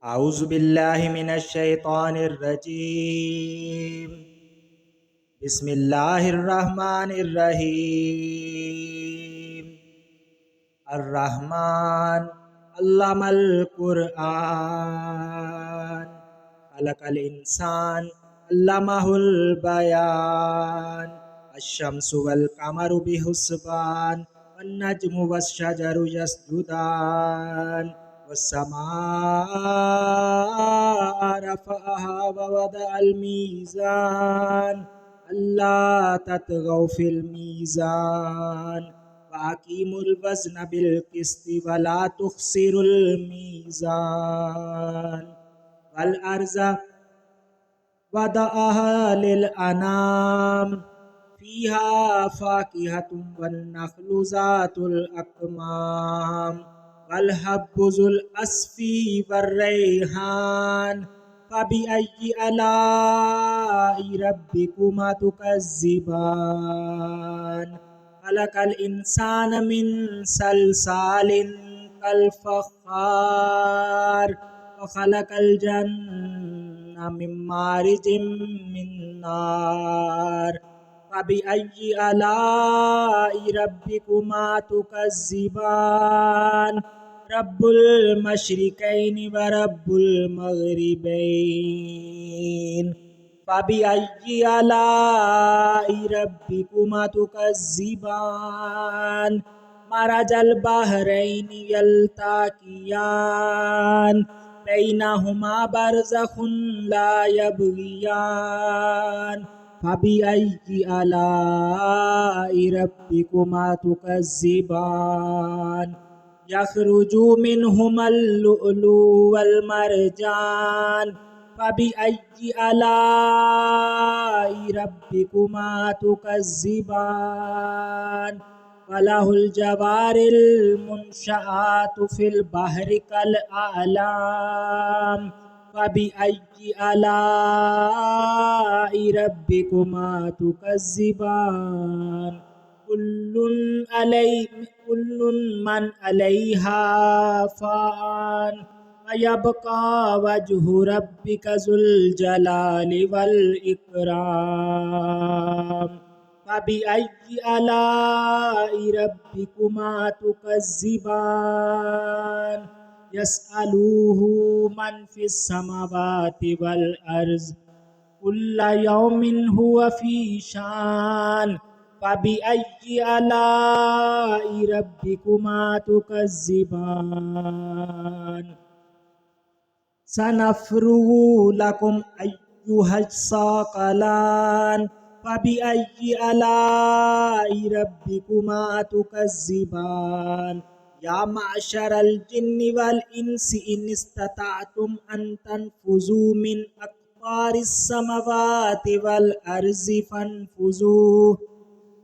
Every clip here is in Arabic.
أعوذ بالله من الشيطان الرجيم. بسم الله الرحمن الرحيم. الرحمن علم القرآن خلق الإنسان علمه البيان. الشمس والقمر بحسبان والنجم والشجر يسجدان والسماء رفعها ووضع الميزان ألا تطغوا في الميزان وأقيموا الوزن بالقسط ولا تخسروا الميزان والأرض وضعها للأنام فيها فاكهة والنخل ذات الأكمام والحب ذو العصف والريحان فبأي آلاء ربكما تكذبان خلق الإنسان من صلصال كالفخار وخلق الجنة من مارج من نار فبأي آلاء ربكما تكذبان رب المشرقين ورب المغربين فبأي آلاء ربكما تكذبان مرج البحرين يلتقيان بينهما برزخ لا يبغيان فبأي آلاء ربكما تكذبان يخرج منهما اللؤلؤ والمرجان فبأي آلاء ربكما تكذبان وله الجوار المنشآت في البحر كالأعلام فبأي آلاء ربكما تكذبان كل من عليها فان ويبقى وجه ربك ذو الجلال والإكرام فبأي آلاء ربكما تكذبان يسأله من في السماوات والأرض كل يوم هو في شان فبأي آلاء ربكما تكذبان سنفرغ لكم أيها الثقلان فبأي آلاء ربكما تكذبان يا معشر الجن والإنس إن استطعتم أن تنفذوا من أقطار السماوات والأرض فانفذوا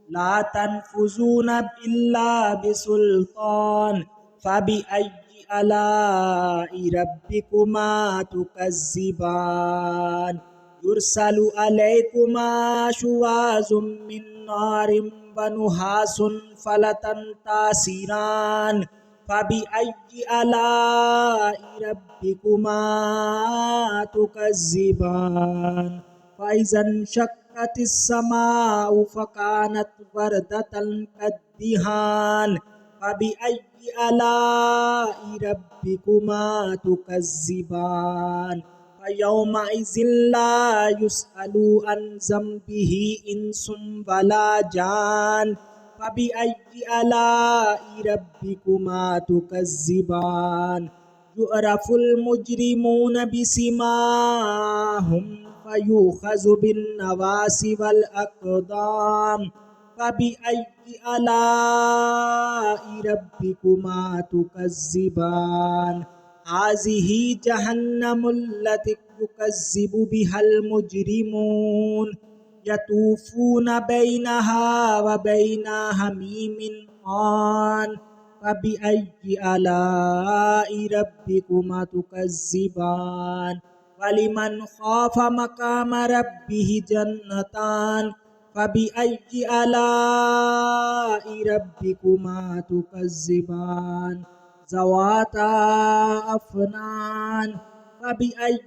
لا تنفذون إلا بسلطان فبأي آلاء ربكما تكذبان يرسل عليكما شواظ من نار ونحاس فلا تنتصران فبأي آلاء ربكما تكذبان فإذا انشقت السماء فكانت وردة كالدهان فبأي آلاء ربكما تكذبان فيومئذ لا يسأل عن ذنبه إنس ولا جان فبأي آلاء ربكما تكذبان يعرف المجرمون بسيماهم فيؤخذ بالنواصي والأقدام فبأي آلاء ربكما تكذبان هذه جهنم التي يكذب بها المجرمون يطوفون بينها وبين حميم آن فبأي آلاء ربكما تكذبان ولمن خاف مقام ربه جنتان فبأي آلاء ربكما تكذبان ذواتا أفنان فبأي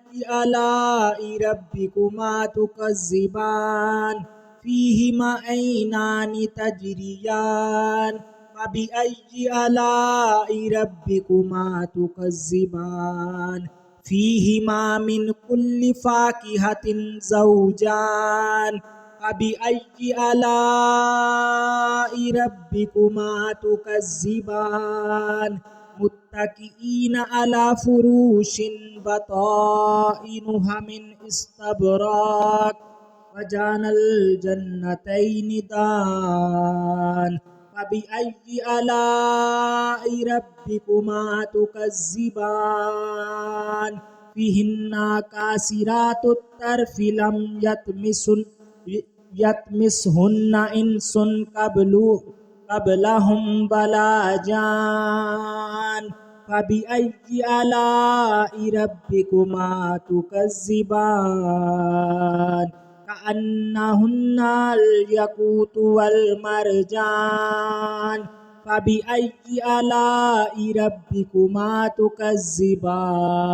آلاء ربكما تكذبان فيهما عينان تجريان فبأي آلاء ربكما تكذبان فيهما من كل فاكهة زوجان فبأي آلاء ربكما تكذبان متكئين على فروش بطائنها من استبرق وجعلنا الجنتين دان فبأي آلاء ربكما تكذبان فيهن كاسرات الطرف لم يطمسهن إنس قبلهم ولا جان فبأي آلاء ربكما تكذبان كأنهن الياقوت والمرجان فبأي آلاء ربكما تكذبان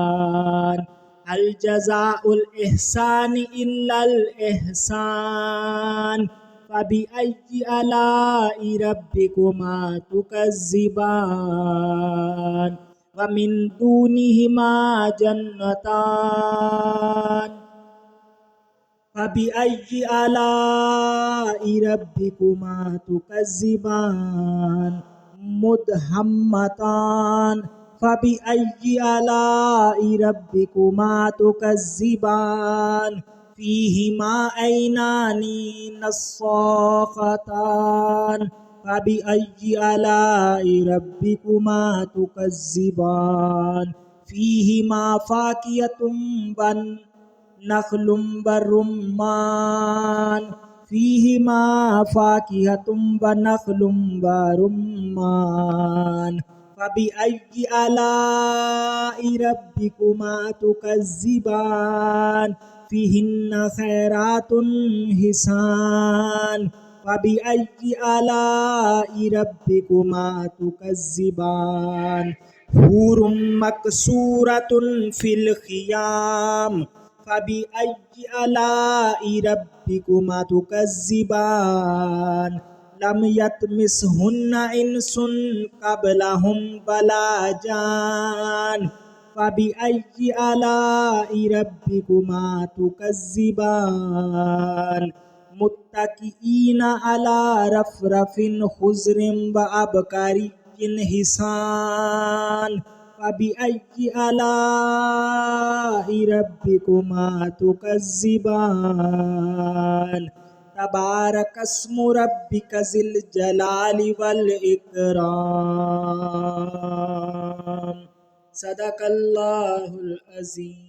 هل جزاء الإحسان إلا الإحسان فبأي آلاء ربكما تكذبان ومن دونهما جنتان فبأي آلاء ربكما تكذبان مدهمتان فبأي آلاء ربكما تكذبان فيهما عينان نضاختان فبأي آلاء ربكما تكذبان فيهما فاكهة نخل برمان فيهما فاكهة ونخل برمان فبأي آلاء ربكما تكذبان فيهن خيرات حسان فبأي آلاء ربكما تكذبان حور مقصورة في الخيام فبأي آلاء ربكما تكذبان لم يطمسهن إنس قبلهم ولا جان فبأي آلاء ربكما تكذبان متكئين على رفرف خضر وأبقري حسان فبأي آلاء ربكما تكذبان تبارك اسم ربك ذي الجلال والإكرام صدق الله العظيم.